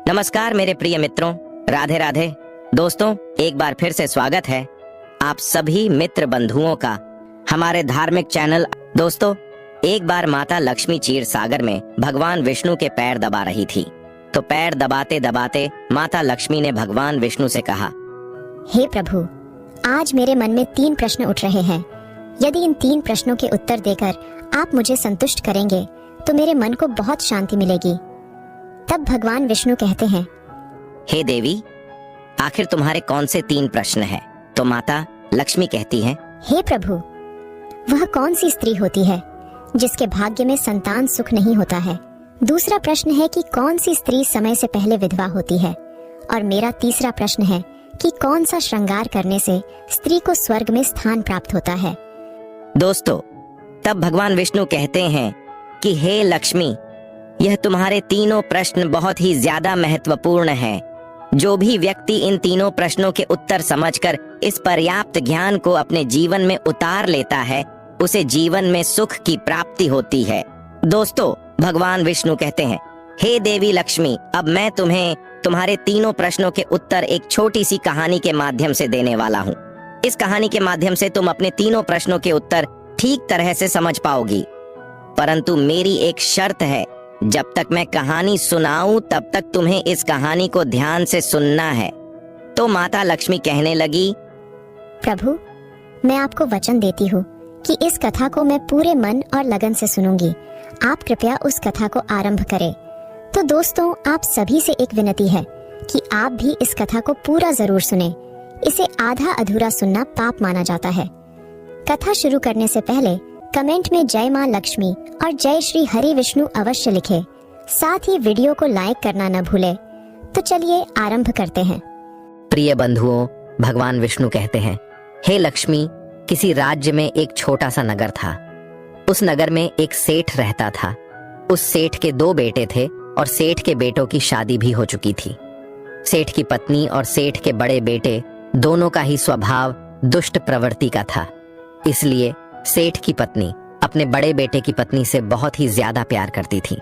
नमस्कार मेरे प्रिय मित्रों, राधे राधे। दोस्तों, एक बार फिर से स्वागत है आप सभी मित्र बंधुओं का हमारे धार्मिक चैनल। दोस्तों, एक बार माता लक्ष्मी क्षीर सागर में भगवान विष्णु के पैर दबा रही थी, तो पैर दबाते दबाते माता लक्ष्मी ने भगवान विष्णु से कहा, हे प्रभु, आज मेरे मन में 3 प्रश्न उठ रहे हैं। यदि इन 3 प्रश्नों के उत्तर देकर आप मुझे संतुष्ट करेंगे तो मेरे मन को बहुत शांति मिलेगी। तब भगवान विष्णु कहते हैं, हे देवी, आखिर तुम्हारे कौन से 3 प्रश्न हैं? तो माता लक्ष्मी कहती हैं, हे प्रभु, वह कौन सी स्त्री होती है जिसके भाग्य में संतान सुख नहीं होता है? दूसरा प्रश्न है कि कौन सी स्त्री समय से पहले विधवा होती है? और मेरा तीसरा प्रश्न है कि कौन सा श्रृंगार करने से स्त्री को स्वर्ग में स्थान प्राप्त होता है? दोस्तों, तब भगवान विष्णु कहते हैं कि हे लक्ष्मी, यह तुम्हारे तीनों प्रश्न बहुत ही ज्यादा महत्वपूर्ण हैं। जो भी व्यक्ति इन तीनों प्रश्नों के उत्तर समझकर इस पर्याप्त ज्ञान को अपने जीवन में उतार लेता है, उसे जीवन में सुख की प्राप्ति होती है। दोस्तों, भगवान विष्णु कहते हैं, हे देवी लक्ष्मी, अब मैं तुम्हें तुम्हारे तीनों प्रश्नों के उत्तर एक छोटी सी कहानी के माध्यम से देने वाला हूँ। इस कहानी के माध्यम से तुम अपने तीनों प्रश्नों के उत्तर ठीक तरह से समझ पाओगी, परंतु मेरी एक शर्त है, जब तक मैं कहानी सुनाऊं तब तक तुम्हें इस कहानी को ध्यान से सुनना है। तो माता लक्ष्मी कहने लगी, प्रभु, मैं आपको वचन देती हूँ कि इस कथा को मैं पूरे मन और लगन से सुनूंगी। आप कृपया उस कथा को आरंभ करें। तो दोस्तों, आप सभी से एक विनती है कि आप भी इस कथा को पूरा जरूर सुने। इसे आधा अधूरा सुनना पाप माना जाता है। कथा शुरू करने से पहले कमेंट में जय मां लक्ष्मी और जय श्री हरि विष्णु अवश्य लिखें। साथ ही वीडियो को लाइक करना न भूलें। तो चलिए आरंभ करते हैं। प्रिय बंधुओं, भगवान विष्णु कहते हैं, हे लक्ष्मी, किसी राज्य में एक छोटा सा नगर था। उस नगर में एक सेठ रहता था। उस सेठ के 2 बेटे थे और सेठ के बेटों की शादी भी हो चुकी थी। सेठ की पत्नी और सेठ के बड़े बेटे दोनों का ही स्वभाव दुष्ट प्रवृत्ति का था। इसलिए सेठ की पत्नी अपने बड़े बेटे की पत्नी से बहुत ही ज्यादा प्यार करती थी,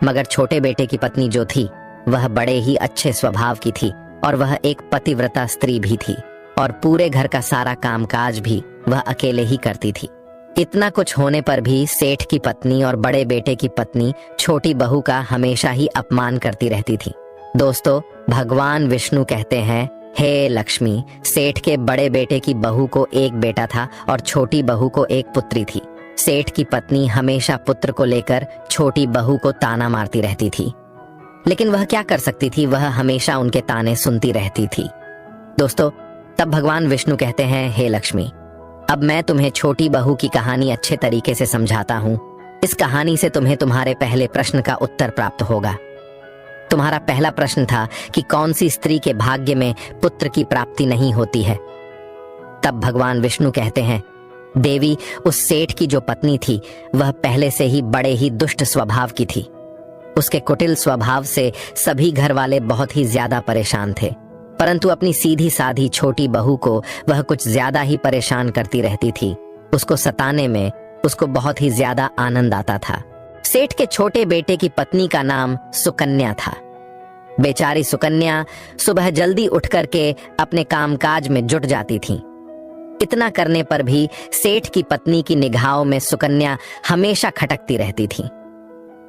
मगर छोटे बेटे की पत्नी जो थी वह बड़े ही अच्छे स्वभाव की थी और वह एक पतिव्रता स्त्री भी थी और पूरे घर का सारा कामकाज भी वह अकेले ही करती थी। इतना कुछ होने पर भी सेठ की पत्नी और बड़े बेटे की पत्नी छोटी बहू का हमेशा ही अपमान करती रहती थी। दोस्तों, भगवान विष्णु कहते हैं, हे लक्ष्मी, सेठ के बड़े बेटे की बहू को एक बेटा था और छोटी बहू को एक पुत्री थी। सेठ की पत्नी हमेशा पुत्र को लेकर छोटी बहू को ताना मारती रहती थी, लेकिन वह क्या कर सकती थी, वह हमेशा उनके ताने सुनती रहती थी। दोस्तों, तब भगवान विष्णु कहते हैं, हे लक्ष्मी, अब मैं तुम्हें छोटी बहू की कहानी अच्छे तरीके से समझाता हूँ। इस कहानी से तुम्हें तुम्हारे पहले प्रश्न का उत्तर प्राप्त होगा। तुम्हारा पहला प्रश्न था कि कौन सी स्त्री के भाग्य में पुत्र की प्राप्ति नहीं होती है। तब भगवान विष्णु कहते हैं, देवी, उस सेठ की जो पत्नी थी वह पहले से ही बड़े ही दुष्ट स्वभाव की थी। उसके कुटिल स्वभाव से सभी घर वाले बहुत ही ज्यादा परेशान थे, परंतु अपनी सीधी साधी छोटी बहू को वह कुछ ज्यादा ही परेशान करती रहती थी। उसको सताने में उसको बहुत ही ज्यादा आनंद आता था। सेठ के छोटे बेटे की पत्नी का नाम सुकन्या था। बेचारी सुकन्या सुबह जल्दी उठ करके अपने कामकाज में जुट जाती थी। इतना करने पर भी सेठ की पत्नी की निगाहों में सुकन्या हमेशा खटकती रहती थी।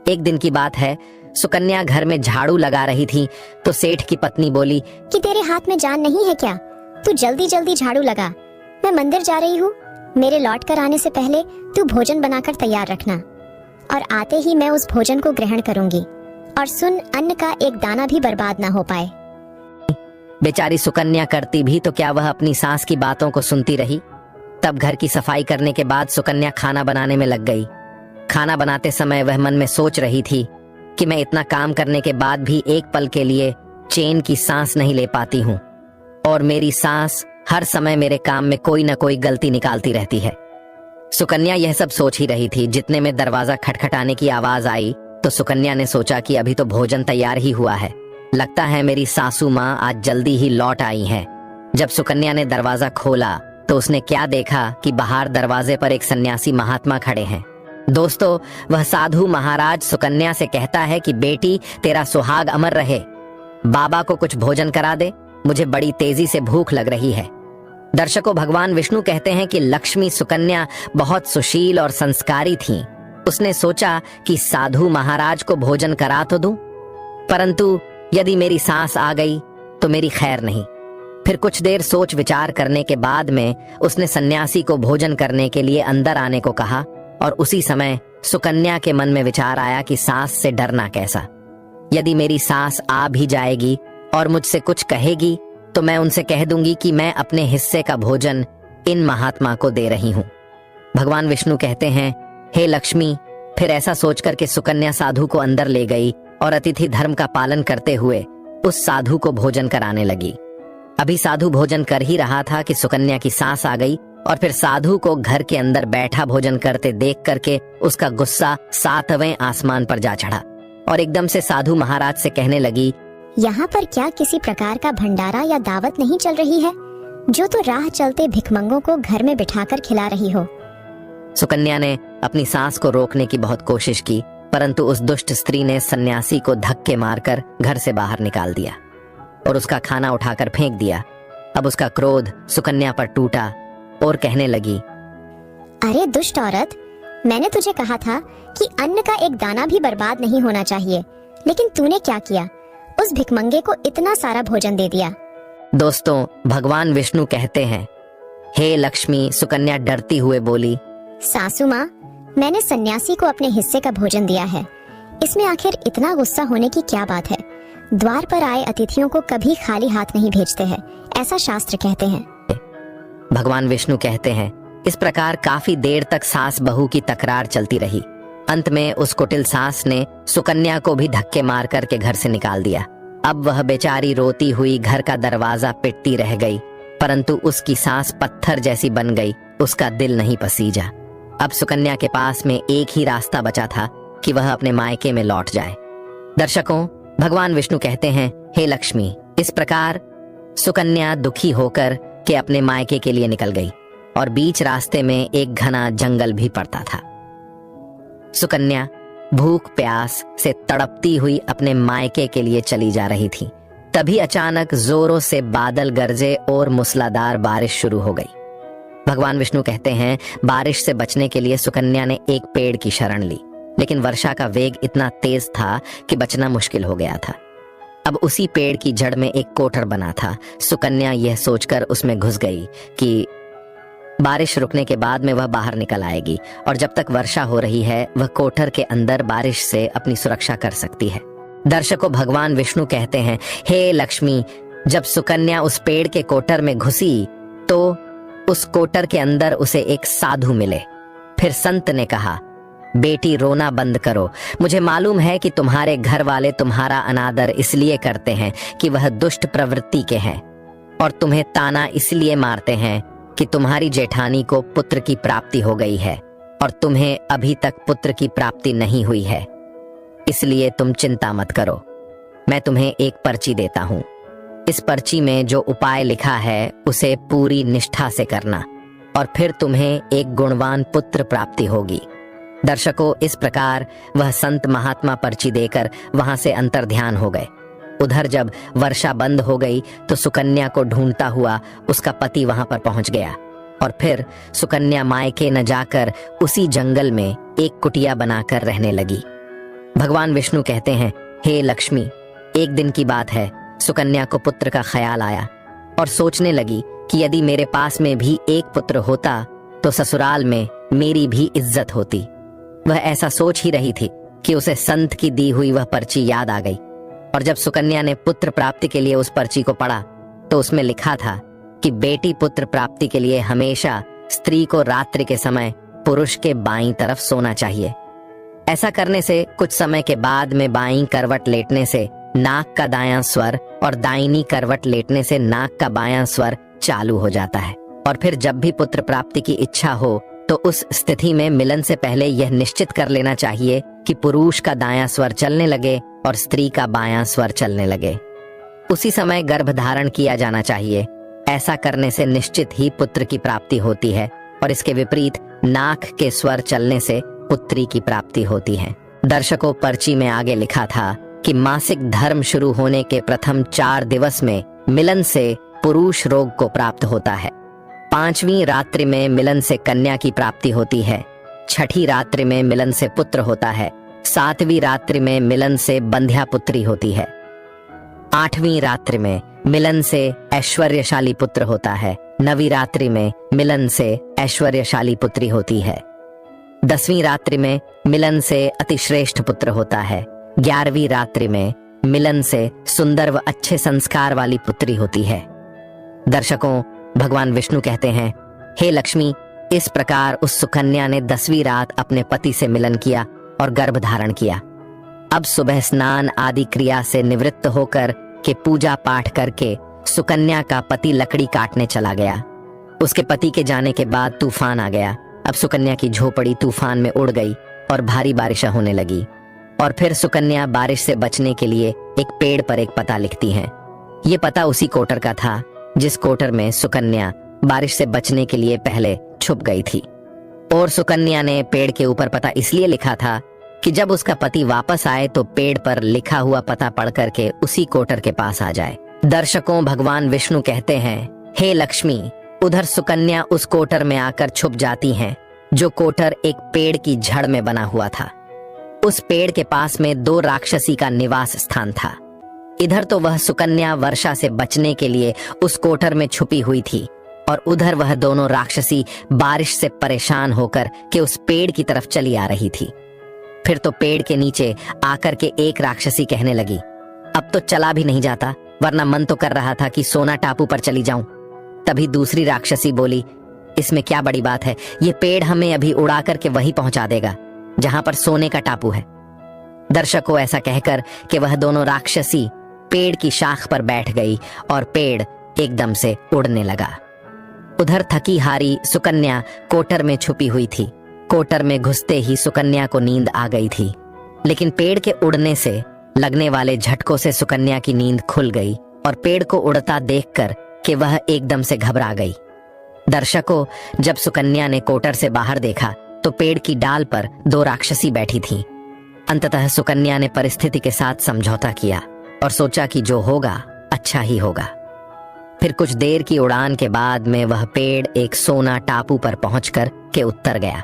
एक दिन की बात है, सुकन्या घर में झाड़ू लगा रही थी तो सेठ की पत्नी बोली कि तेरे हाथ में जान नहीं है क्या? तू जल्दी जल्दी झाड़ू लगा। मैं मंदिर जा रही हूँ। मेरे लौट कर आने से पहले तू भोजन बनाकर तैयार रखना और आते ही मैं उस भोजन को ग्रहण करूंगी। और सुन, अन्न का एक दाना भी बर्बाद ना हो पाए। बेचारी सुकन्या करती भी तो क्या वह अपनी सास की बातों को सुनती रही। तब घर की सफाई करने के बाद सुकन्या खाना बनाने में लग गई। खाना बनाते समय वह मन में सोच रही थी कि मैं इतना काम करने के बाद भी एक पल के लिए चैन की सांस नहीं ले पाती हूँ और मेरी सास हर समय मेरे काम में कोई न कोई गलती निकालती रहती है। सुकन्या यह सब सोच ही रही थी, जितने में दरवाजा खटखटाने की आवाज आई तो सुकन्या ने सोचा कि अभी तो भोजन तैयार ही हुआ है, लगता है मेरी सासू माँ आज जल्दी ही लौट आई हैं। जब सुकन्या ने दरवाजा खोला तो उसने क्या देखा कि बाहर दरवाजे पर एक सन्यासी महात्मा खड़े हैं। दोस्तों, वह साधु महाराज सुकन्या से कहता है कि बेटी, तेरा सुहाग अमर रहे। बाबा को कुछ भोजन करा दे, मुझे बड़ी तेजी से भूख लग रही है। दर्शकों, भगवान विष्णु कहते हैं कि लक्ष्मी सुकन्या बहुत सुशील और संस्कारी थीं। उसने सोचा कि साधु महाराज को भोजन करा तो दूं, परंतु यदि मेरी सास आ गई तो मेरी खैर नहीं। फिर कुछ देर सोच विचार करने के बाद में उसने सन्यासी को भोजन करने के लिए अंदर आने को कहा, और उसी समय सुकन्या के मन में विचार आया कि सास से डरना कैसा। यदि मेरी सास आ भी जाएगी और मुझसे कुछ कहेगी तो मैं उनसे कह दूंगी कि मैं अपने हिस्से का भोजन इन महात्मा को दे रही हूँ। भगवान विष्णु कहते हैं, हे लक्ष्मी। फिर ऐसा सोचकर के सुकन्या साधु को अंदर ले गई और अतिथि धर्म का पालन करते हुए उस साधु को भोजन कराने लगी। अभी साधु भोजन कर ही रहा था कि सुकन्या की सास आ गई और फिर साधु को घर के अंदर बैठा भोजन करते देख करके उसका गुस्सा 7वें आसमान पर जा चढ़ा और एकदम से साधु महाराज से कहने लगी, यहाँ पर क्या किसी प्रकार का भंडारा या दावत नहीं चल रही है, जो तो राह चलते भिखमंगों को घर में बिठाकर खिला रही हो। सुकन्या ने अपनी सास को रोकने की बहुत कोशिश की, परंतु उस दुष्ट स्त्री ने सन्यासी को धक्के मारकर घर से बाहर निकाल दिया और उसका खाना उठाकर फेंक दिया। अब उसका क्रोध सुकन्या पर टूटा और कहने लगी, अरे दुष्ट औरत, मैंने तुझे कहा था कि अन्न का एक दाना भी बर्बाद नहीं होना चाहिए, लेकिन तूने क्या किया, उस भिखमंगे को इतना सारा भोजन दे दिया। दोस्तों, भगवान विष्णु कहते हैं, हे लक्ष्मी। सुकन्या डरती हुए बोली, सासू माँ, मैंने सन्यासी को अपने हिस्से का भोजन दिया है, इसमें आखिर इतना गुस्सा होने की क्या बात है। द्वार पर आए अतिथियों को कभी खाली हाथ नहीं भेजते हैं, ऐसा शास्त्र कहते हैं। भगवान विष्णु कहते हैं, इस प्रकार काफी देर तक सास बहू की तकरार चलती रही। अंत में उस कुटिल सास ने सुकन्या को भी धक्के मार करके घर से निकाल दिया। अब वह बेचारी रोती हुई घर का दरवाजा पिटती रह गई, परंतु उसकी सांस पत्थर जैसी बन गई, उसका दिल नहीं पसीजा। अब सुकन्या के पास में एक ही रास्ता बचा था कि वह अपने मायके में लौट जाए। दर्शकों, भगवान विष्णु कहते हैं, हे लक्ष्मी। इस प्रकार सुकन्या दुखी होकर के अपने मायके के लिए निकल गई और बीच रास्ते में एक घना जंगल भी पड़ता था। सुकन्या भूख प्यास से तड़पती हुई अपने मायके के लिए चली जा रही थी। तभी अचानक जोरों से बादल गरजे और मूसलाधार बारिश शुरू हो गई। भगवान विष्णु कहते हैं, बारिश से बचने के लिए सुकन्या ने एक पेड़ की शरण ली, लेकिन वर्षा का वेग इतना तेज था कि बचना मुश्किल हो गया था। अब उसी पेड़ की जड़ में एक कोठर बना था। सुकन्या यह सोचकर उसमें घुस गई कि बारिश रुकने के बाद में वह बाहर निकल आएगी और जब तक वर्षा हो रही है वह कोठर के अंदर बारिश से अपनी सुरक्षा कर सकती है। दर्शकों, भगवान विष्णु कहते हैं, हे लक्ष्मी। जब सुकन्या उस पेड़ के कोठर में घुसी तो उस कोठर के अंदर उसे एक साधु मिले। फिर संत ने कहा, बेटी रोना बंद करो। मुझे मालूम है कि तुम्हारे घर वाले तुम्हारा अनादर इसलिए करते हैं कि वह दुष्ट प्रवृत्ति के हैं और तुम्हें ताना इसलिए मारते हैं कि तुम्हारी जेठानी को पुत्र की प्राप्ति हो गई है और तुम्हें अभी तक पुत्र की प्राप्ति नहीं हुई है। इसलिए तुम चिंता मत करो, मैं तुम्हें एक पर्ची देता हूँ। इस पर्ची में जो उपाय लिखा है उसे पूरी निष्ठा से करना और फिर तुम्हें एक गुणवान पुत्र प्राप्ति होगी। दर्शकों, इस प्रकार वह संत महात्मा पर्ची देकर वहां से अंतर्ध्यान हो गए। उधर जब वर्षा बंद हो गई तो सुकन्या को ढूंढता हुआ उसका पति वहां पर पहुंच गया और फिर सुकन्या मायके न जाकर उसी जंगल में एक कुटिया बनाकर रहने लगी। भगवान विष्णु कहते हैं, हे लक्ष्मी। एक दिन की बात है, सुकन्या को पुत्र का ख्याल आया और सोचने लगी कि यदि मेरे पास में भी एक पुत्र होता तो ससुराल में मेरी भी इज्जत होती। वह ऐसा सोच ही रही थी कि उसे संत की दी हुई वह पर्ची याद आ गई और जब सुकन्या ने पुत्र प्राप्ति के लिए उस पर्ची को पढ़ा तो उसमें लिखा था कि बेटी पुत्र प्राप्ति के लिए हमेशा स्त्री को रात्रि के समय पुरुष के बाईं तरफ सोना चाहिए। ऐसा करने से कुछ समय के बाद में बाईं करवट लेटने से नाक का दायां स्वर और दाहिनी करवट लेटने से नाक का बायां स्वर चालू हो जाता है और फिर जब भी पुत्र प्राप्ति की इच्छा हो तो उस स्थिति में मिलन से पहले यह निश्चित कर लेना चाहिए कि पुरुष का दायां स्वर चलने लगे और स्त्री का बायां स्वर चलने लगे। उसी समय गर्भ धारण किया जाना चाहिए। ऐसा करने से निश्चित ही पुत्र की प्राप्ति होती है और इसके विपरीत नाक के स्वर चलने से पुत्री की प्राप्ति होती है। दर्शकों, पर्ची में आगे लिखा था, कि मासिक धर्म शुरू होने के प्रथम 4 दिवस में मिलन से पुरुष रोग को प्राप्त होता है। 5वीं रात्रि में मिलन से कन्या की प्राप्ति होती है। 6ठी रात्रि में मिलन से पुत्र होता है। 7वीं रात्रि में मिलन से बंध्या पुत्री होती है। 8वीं रात्रि में मिलन से ऐश्वर्यशाली पुत्र होता है। 9वीं रात्रि में मिलन से ऐश्वर्यशाली पुत्री होती है। 10वीं रात्रि में मिलन से अतिश्रेष्ठ पुत्र होता है। 11वीं रात्रि में मिलन से सुंदर व अच्छे संस्कार वाली पुत्री होती है। दर्शकों, भगवान विष्णु कहते हैं, हे लक्ष्मी, इस प्रकार उस सुकन्या ने 10वीं रात अपने पति से मिलन किया और गर्भ धारण किया। अब सुबह स्नान आदि क्रिया से निवृत्त होकर के पूजा पाठ करके सुकन्या का पति लकड़ी काटने चला गया। उसके पति के जाने के बाद तूफान आ गया। अब सुकन्या की झोपड़ी तूफान में उड़ गई और भारी बारिश होने लगी। और फिर सुकन्या बारिश से बचने के लिए एक पेड़ पर एक पता लिखती है। ये पता उसी कोटर का था जिस कोटर में सुकन्या बारिश से बचने के लिए पहले छुप गई थी। और सुकन्या ने पेड़ के ऊपर पता इसलिए लिखा था कि जब उसका पति वापस आए तो पेड़ पर लिखा हुआ पता पढ़ करके उसी कोटर के पास आ जाए। दर्शकों, भगवान विष्णु कहते हैं, हे लक्ष्मी, उधर सुकन्या उस कोटर में आकर छुप जाती हैं, जो कोटर एक पेड़ की जड़ में बना हुआ था। उस पेड़ के पास में 2 राक्षसी का निवास स्थान था। इधर तो वह सुकन्या वर्षा से बचने के लिए उस कोटर में छुपी हुई थी और उधर वह दोनों राक्षसी बारिश से परेशान होकर के उस पेड़ की तरफ चली आ रही थी। फिर तो पेड़ के नीचे आकर के एक राक्षसी कहने लगी, अब तो चला भी नहीं जाता, वरना मन तो कर रहा था कि सोना टापू पर चली जाऊं। तभी दूसरी राक्षसी बोली, इसमें क्या बड़ी बात है, ये पेड़ हमें अभी उड़ा करके वहीं पहुंचा देगा जहां पर सोने का टापू है। दर्शकों, ऐसा कहकर कि वह दोनों राक्षसी पेड़ की शाख पर बैठ गई और पेड़ एकदम से उड़ने लगा। उधर थकी हारी सुकन्या कोटर में छुपी हुई थी। कोटर में घुसते ही सुकन्या को नींद आ गई थी, लेकिन पेड़ के उड़ने से लगने वाले झटकों से सुकन्या की नींद खुल गई और पेड़ को उड़ता देखकर कि वह एकदम से घबरा गई। दर्शकों, जब सुकन्या ने कोटर से बाहर देखा तो पेड़ की डाल पर 2 राक्षसी बैठी थीं। अंततः सुकन्या ने परिस्थिति के साथ समझौता किया और सोचा कि जो होगा अच्छा ही होगा। फिर कुछ देर की उड़ान के बाद में वह पेड़ एक सोना टापू पर पहुंचकर के उतर गया।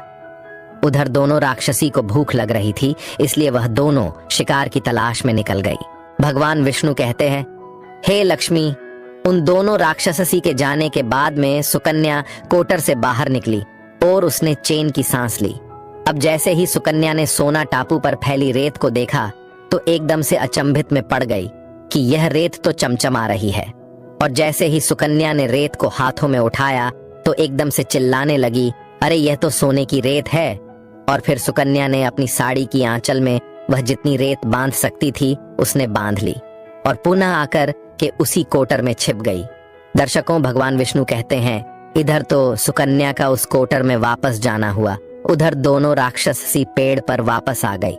उधर दोनों राक्षसी को भूख लग रही थी, इसलिए वह दोनों शिकार की तलाश में निकल गई। भगवान विष्णु कहते हैं, हे लक्ष्मी, उन दोनों राक्षसी के जाने के बाद में सुकन्या कोटर से बाहर निकली और उसने चैन की सांस ली। अब जैसे ही सुकन्या ने सोना टापू पर फैली रेत को देखा तो एकदम से अचंभित में पड़ गई कि यह रेत तो चमचमा रही है। और जैसे ही सुकन्या ने रेत को हाथों में उठाया तो एकदम से चिल्लाने लगी, अरे यह तो सोने की रेत है। और फिर सुकन्या ने अपनी साड़ी की आंचल में वह जितनी रेत बांध सकती थी उसने बांध ली और पुनः आकर के उसी कोटर में छिप गई। दर्शकों, भगवान विष्णु कहते हैं, इधर तो सुकन्या का उस कोटर में वापस जाना हुआ, उधर दोनों राक्षसी पेड़ पर वापस आ गई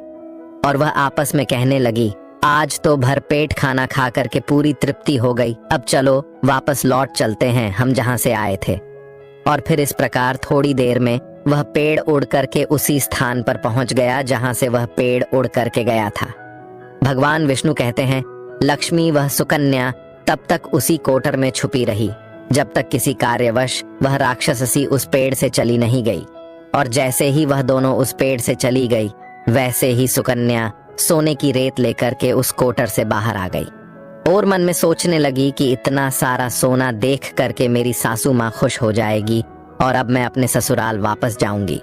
और वह आपस में कहने लगी, आज तो भरपेट खाना खा करके पूरी तृप्ति हो गई, अब चलो वापस लौट चलते हैं हम जहां से आए थे। और फिर इस प्रकार थोड़ी देर में वह पेड़ उड़ करके उसी स्थान पर पहुंच गया जहां से वह पेड़ उड़ करके गया था। भगवान विष्णु कहते हैं, लक्ष्मी वह सुकन्या तब तक उसी कोटर में छुपी रही जब तक किसी कार्यवश वह राक्षसी उस पेड़ से चली नहीं गई। और जैसे ही वह दोनों उस पेड़ से चली गई, वैसे ही सुकन्या सोने की रेत लेकर के उस कोटर से बाहर आ गई और मन में सोचने लगी कि इतना सारा सोना देख करके मेरी सासू माँ खुश हो जाएगी और अब मैं अपने ससुराल वापस जाऊंगी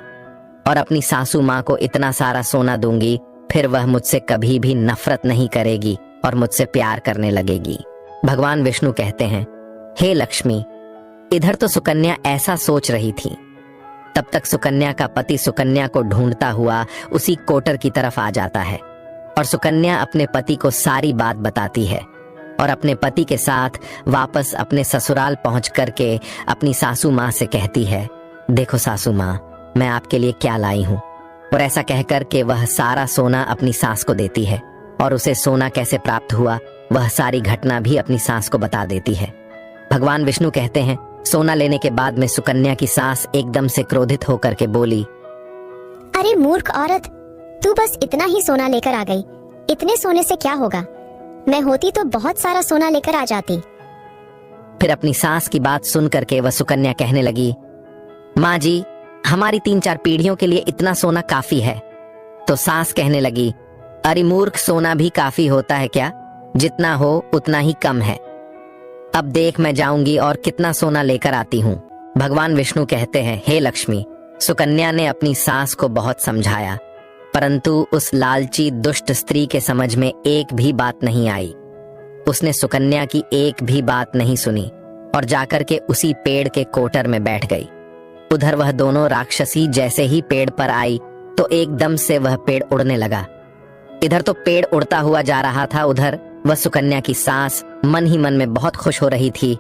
और अपनी सासू माँ को इतना सारा सोना दूंगी, फिर वह मुझसे कभी भी नफरत नहीं करेगी और मुझसे प्यार करने लगेगी। भगवान विष्णु कहते हैं, हे लक्ष्मी, इधर तो सुकन्या ऐसा सोच रही थी, तब तक सुकन्या का पति सुकन्या को ढूंढता हुआ उसी कोटर की तरफ आ जाता है और सुकन्या अपने पति को सारी बात बताती है और अपने पति के साथ वापस अपने ससुराल पहुंच करके अपनी सासू माँ से कहती है, देखो सासू माँ, मैं आपके लिए क्या लाई हूँ। और ऐसा कहकर के वह सारा सोना अपनी सास को देती है और उसे सोना कैसे प्राप्त हुआ वह सारी घटना भी अपनी सास को बता देती है। भगवान विष्णु कहते हैं, सोना लेने के बाद में सुकन्या की सास एकदम से क्रोधित होकर के बोली, अरे मूर्ख औरत, तू बस इतना ही सोना लेकर आ गई, इतने सोने से क्या होगा? मैं होती तो बहुत सारा सोना लेकर आ जाती। फिर अपनी सास की बात सुन करके वह सुकन्या कहने लगी, माँ जी, हमारी 3-4 पीढ़ियों के लिए इतना सोना काफी है। तो सास कहने लगी, अरे मूर्ख, सोना भी काफी होता है क्या? जितना हो उतना ही कम है। अब देख, मैं जाऊंगी और कितना सोना लेकर आती हूँ। भगवान विष्णु कहते हैं, हे लक्ष्मी, सुकन्या ने अपनी सास को बहुत समझाया, परंतु उस लालची दुष्ट स्त्री के समझ में एक भी बात नहीं आई। उसने सुकन्या की एक भी बात नहीं सुनी और जाकर के उसी पेड़ के कोटर में बैठ गई। उधर वह दोनों राक्षसी जैसे ही पेड़ पर आई तो एकदम से वह पेड़ उड़ने लगा। इधर तो पेड़ उड़ता हुआ जा रहा था, उधर वह सुकन्या की सास मन ही मन में बहुत खुश हो रही थी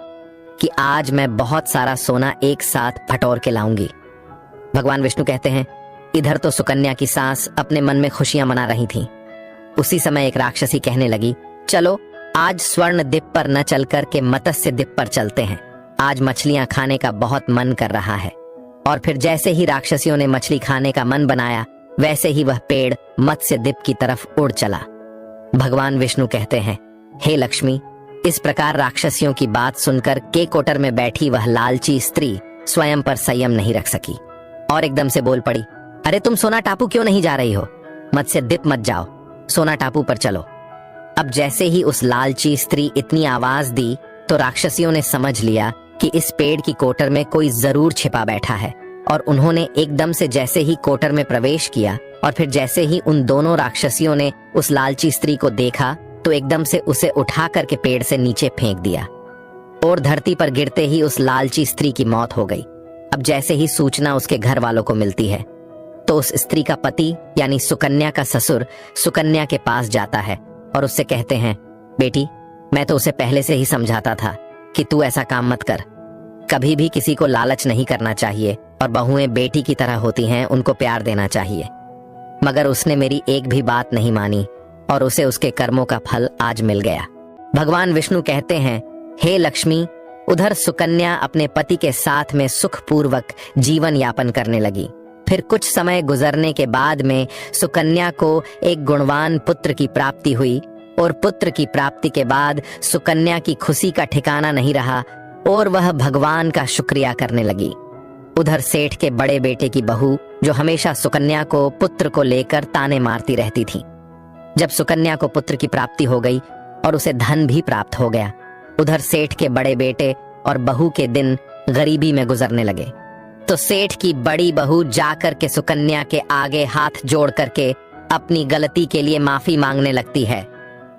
कि आज मैं बहुत सारा सोना एक साथ फटोर के लाऊंगी। भगवान विष्णु कहते हैं, इधर तो सुकन्या की सास अपने मन में खुशियां मना रही थी। उसी समय एक राक्षसी कहने लगी, चलो आज स्वर्ण द्वीप पर न चलकर के मत्स्य द्वीप पर चलते हैं। आज मछलियां खाने का बहुत मन कर रहा है। और फिर जैसे ही राक्षसियों ने मछली खाने का मन बनाया, वैसे ही वह पेड़ मत्स्य द्वीप की तरफ उड़ चला। भगवान विष्णु कहते हैं, हे लक्ष्मी, इस प्रकार राक्षसियों की बात सुनकर के कोटर में बैठी वह लालची स्त्री स्वयं पर संयम नहीं रख सकी और एकदम से बोल पड़ी, अरे तुम सोना टापू क्यों नहीं जा रही हो? मत्स्य द्वीप मत जाओ, सोना टापू पर चलो। अब जैसे ही उस लालची स्त्री इतनी आवाज दी तो राक्षसियों ने समझ लिया कि इस पेड़ की कोटर में कोई जरूर छिपा बैठा है और उन्होंने एकदम से जैसे ही कोटर में प्रवेश किया और फिर जैसे ही उन दोनों राक्षसियों ने उस लालची स्त्री को देखा तो एकदम से उसे उठा करके पेड़ से नीचे फेंक दिया और धरती पर गिरते ही उस लालची स्त्री की मौत हो गई। अब जैसे ही सूचना उसके घर वालों को मिलती है तो उस स्त्री का पति यानी सुकन्या का ससुर सुकन्या के पास जाता है और उससे कहते हैं, बेटी, मैं तो उसे पहले से ही समझाता था कि तू ऐसा काम मत कर। कभी भी किसी को लालच नहीं करना चाहिए और बहुएं बेटी की तरह होती हैं, उनको प्यार देना चाहिए। मगर उसने मेरी एक भी बात नहीं मानी और उसे उसके कर्मों का फल आज मिल गया। भगवान विष्णु कहते हैं, हे लक्ष्मी, उधर सुकन्या अपने पति के साथ में सुखपूर्वक जीवन यापन करने लगी। फिर कुछ समय गुजरने के बाद में सुकन्या को एक गुणवान पुत्र की प्राप्ति हुई और पुत्र की प्राप्ति के बाद सुकन्या की खुशी का ठिकाना नहीं रहा और वह भगवान का शुक्रिया करने लगी। उधर सेठ के बड़े बेटे की बहू, जो हमेशा सुकन्या को पुत्र को लेकर ताने मारती रहती थी, जब सुकन्या को पुत्र की प्राप्ति हो गई और उसे धन भी प्राप्त हो गया, उधर सेठ के बड़े बेटे और बहू के दिन गरीबी में गुजरने लगे। तो सेठ की बड़ी बहू जाकर के सुकन्या के आगे हाथ जोड़ करके अपनी गलती के लिए माफी मांगने लगती है।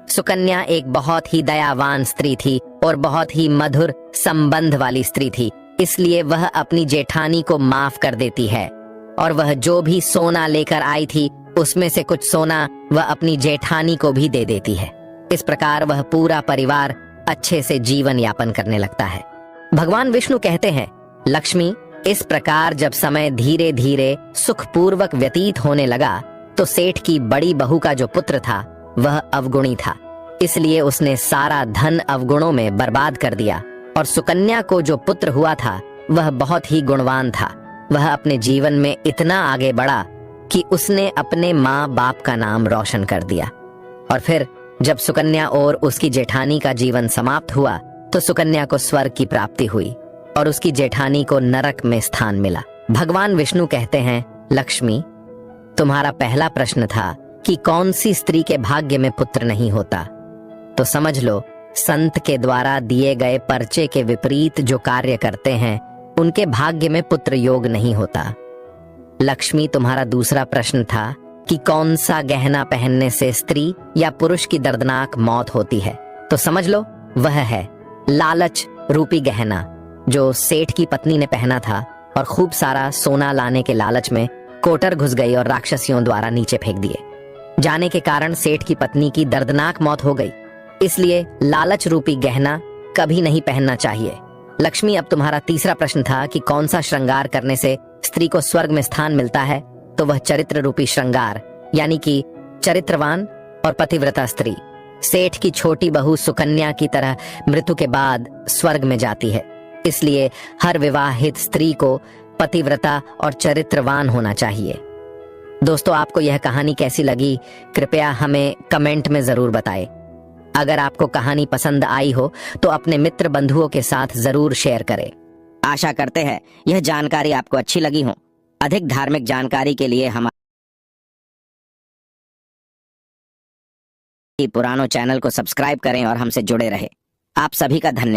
सुकन्या एक बहुत ही दयावान स्त्री थी और बहुत ही मधुर संबंध वाली स्त्री थी, इसलिए वह अपनी जेठानी को माफ कर देती है और वह जो भी सोना लेकर आई थी उसमें से कुछ सोना वह अपनी जेठानी को भी दे देती है। इस प्रकार वह पूरा परिवार अच्छे से जीवन यापन करने लगता है। भगवान विष्णु कहते हैं, लक्ष्मी, इस प्रकार जब समय धीरे धीरे सुखपूर्वक व्यतीत होने लगा तो सेठ की बड़ी बहू का जो पुत्र था वह अवगुणी था, इसलिए उसने सारा धन अवगुणों में बर्बाद कर दिया और सुकन्या को जो पुत्र हुआ था वह बहुत ही गुणवान था। वह अपने जीवन में इतना आगे बढ़ा कि उसने अपने माँ बाप का नाम रोशन कर दिया। और फिर जब सुकन्या और उसकी जेठानी का जीवन समाप्त हुआ तो सुकन्या को स्वर्ग की प्राप्ति हुई और उसकी जेठानी को नरक में स्थान मिला। भगवान विष्णु कहते हैं, लक्ष्मी, तुम्हारा पहला प्रश्न था कि कौन सी स्त्री के भाग्य में पुत्र नहीं होता, तो समझ लो संत के द्वारा दिए गए पर्चे के विपरीत जो कार्य करते हैं उनके भाग्य में पुत्र योग नहीं होता। लक्ष्मी, तुम्हारा दूसरा प्रश्न था कि कौन सा गहना पहनने से स्त्री या पुरुष की दर्दनाक मौत होती है, तो समझ लो वह है लालच रूपी गहना, जो सेठ की पत्नी ने पहना था और खूब सारा सोना लाने के लालच में कोटर घुस गई और राक्षसियों द्वारा नीचे फेंक दिए जाने के कारण सेठ की पत्नी की दर्दनाक मौत हो गई। इसलिए लालच रूपी गहना कभी नहीं पहनना चाहिए। लक्ष्मी, अब तुम्हारा तीसरा प्रश्न था कि कौन सा श्रृंगार करने से स्त्री को स्वर्ग में स्थान मिलता है, तो वह चरित्र रूपी श्रृंगार, यानी कि चरित्रवान और पतिव्रता स्त्री। सेठ की छोटी बहू सुकन्या की तरह मृत्यु के बाद स्वर्ग में जाती है, इसलिए हर विवाहित स्त्री को पतिव्रता और चरित्रवान होना चाहिए। दोस्तों, आपको यह कहानी कैसी लगी कृपया हमें कमेंट में जरूर बताएं। अगर आपको कहानी पसंद आई हो तो अपने मित्र बंधुओं के साथ जरूर शेयर करें। आशा करते हैं यह जानकारी आपको अच्छी लगी हो। अधिक धार्मिक जानकारी के लिए हमारे पुरानो चैनल को सब्सक्राइब करें और हमसे जुड़े रहें। आप सभी का धन्यवाद।